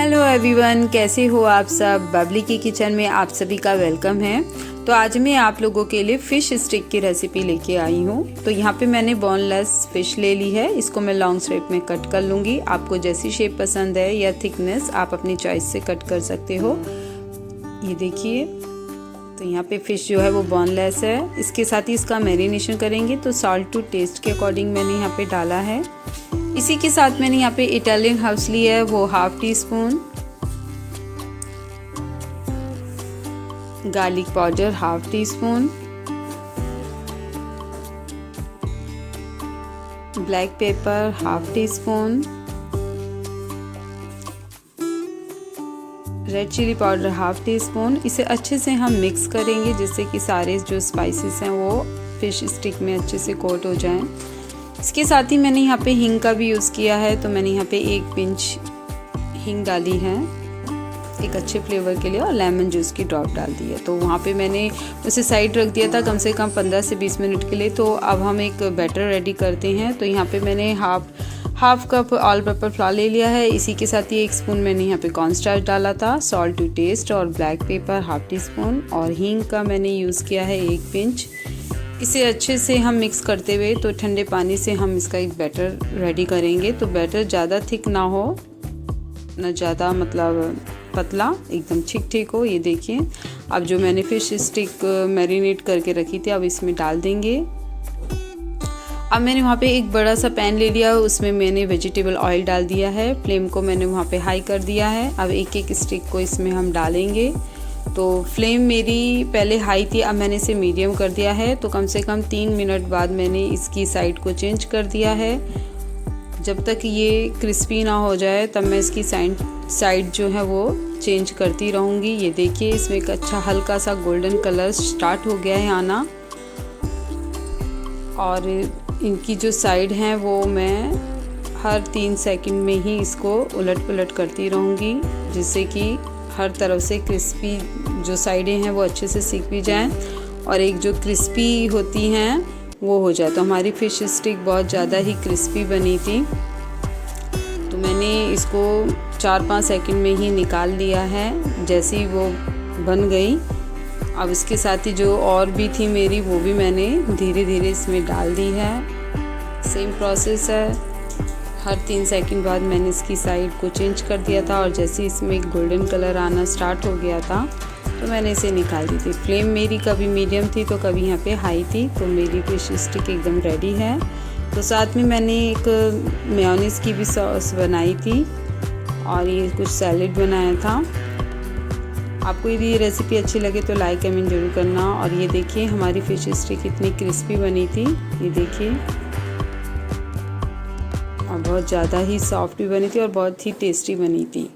Hello everyone, कैसे हो आप सब। बबली की किचन में आप सभी का वेलकम है। तो आज मैं आप लोगों के लिए फ़िश स्टिक की रेसिपी लेके आई हूँ। तो यहाँ पे मैंने बोनलेस फ़िश ले ली है। इसको मैं लॉन्ग शेप में कट कर लूँगी। आपको जैसी शेप पसंद है या थिकनेस आप अपनी चॉइस से कट कर सकते हो। ये देखिए, तो यहाँ पे फ़िश जो है वो बोनलेस है। इसके साथ ही इसका मैरिनेशन करेंगे। तो सॉल्ट टू टेस्ट के अकॉर्डिंग मैंने यहाँ पे डाला है। इसी के साथ मैंने यहाँ पे इटालियन हर्ब्स लिया है, वो half teaspoon, garlic powder half teaspoon, black pepper half teaspoon, red chilli powder half teaspoon. इसे अच्छे से हम मिक्स करेंगे जिससे कि सारे जो स्पाइसेस हैं वो फिश स्टिक में अच्छे से कोट हो जाएं। इसके साथ ही मैंने यहाँ पे हींग का भी यूज़ किया है। तो मैंने यहाँ पे 1 पिंच हींग डाली है एक अच्छे फ्लेवर के लिए, और लेमन जूस की ड्रॉप डाल दी है। तो वहाँ पे मैंने उसे साइड रख दिया था कम से कम 15 से 20 मिनट के लिए। तो अब हम एक बैटर रेडी करते हैं। तो यहाँ पे मैंने half cup all purpose flower ले लिया है। इसी के साथ ही 1 स्पून मैंने यहाँ पे कॉर्नस्टार्च डाला था, सॉल्ट टू टेस्ट, और black pepper half tea spoon, और हींग का मैंने यूज़ किया है 1 पिंच। इसे अच्छे से हम मिक्स करते हुए तो ठंडे पानी से हम इसका एक बैटर रेडी करेंगे। तो बैटर ज़्यादा थिक ना हो, ना ज़्यादा मतलब पतला, एकदम ठीक ठीक हो। ये देखिए, अब जो मैंने फिश स्टिक मैरिनेट करके रखी थी अब इसमें डाल देंगे। अब मैंने वहाँ पे एक बड़ा सा पैन ले लिया, उसमें मैंने वेजिटेबल ऑयल डाल दिया है। फ्लेम को मैंने वहाँ पे हाई कर दिया है। अब एक एक स्टिक को इसमें हम डालेंगे। तो फ्लेम मेरी पहले हाई थी, अब मैंने इसे मीडियम कर दिया है। तो कम से कम 3 मिनट बाद मैंने इसकी साइड को चेंज कर दिया है। जब तक ये क्रिस्पी ना हो जाए तब मैं इसकी साइड जो है वो चेंज करती रहूँगी। ये देखिए, इसमें एक अच्छा हल्का सा गोल्डन कलर स्टार्ट हो गया है आना, और इनकी जो साइड हैं वो मैं हर 3 सेकंड में ही इसको उलट पुलट करती रहूँगी, जिससे कि हर तरफ से क्रिस्पी जो साइडें हैं वो अच्छे से सीख भी जाएं, और एक जो क्रिस्पी होती हैं वो हो जाए। तो हमारी फ़िश स्टिक बहुत ज़्यादा ही क्रिस्पी बनी थी। तो मैंने इसको 4-5 सेकंड में ही निकाल लिया है जैसे ही वो बन गई। अब इसके साथ ही जो और भी थी मेरी, वो भी मैंने धीरे धीरे इसमें डाल दी है। सेम प्रोसेस है। हर 3 सेकंड बाद मैंने इसकी साइड को चेंज कर दिया था, और जैसे इसमें गोल्डन कलर आना स्टार्ट हो गया था तो मैंने इसे निकाल दी थी। फ्लेम मेरी कभी मीडियम थी तो कभी यहाँ पे हाई थी। तो मेरी फिश स्टिक एकदम रेडी है। तो साथ में मैंने एक मेयोनीज़ की भी सॉस बनाई थी, और ये कुछ सैलेड बनाया था। आपको यदि ये रेसिपी अच्छी लगे तो लाइक कमेंट जरूर करना। और ये देखिए, हमारी फिश स्टिक कितनी क्रिस्पी बनी थी, ये देखिए, और बहुत ज़्यादा ही सॉफ्ट भी बनी थी और बहुत ही टेस्टी बनी थी।